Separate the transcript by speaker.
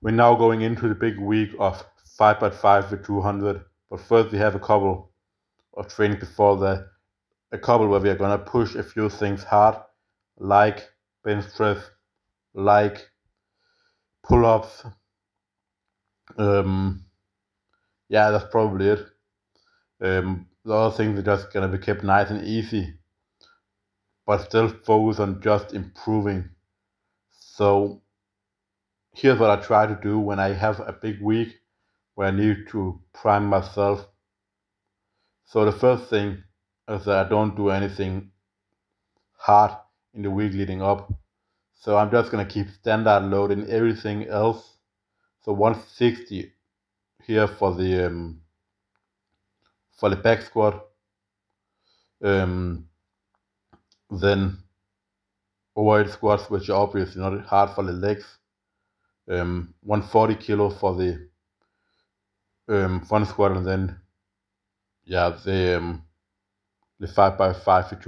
Speaker 1: We're now going into the big week of 5x5 with 200, but first we have a couple of training before that, a couple where we are gonna push a few things hard, like bench press, like pull-ups. Yeah, that's probably it. The other things are just gonna be kept nice and easy, but still focus on just improving. So here's what I try to do when I have a big week where I need to prime myself. So the first thing is that I don't do anything hard in the week leading up. So I'm just gonna keep standard load in everything else. So 160 here for the back squat. Then overhead squats, which are obviously not hard for the legs. 140 kilo for the front squat, and then yeah, the 5x5 for 200.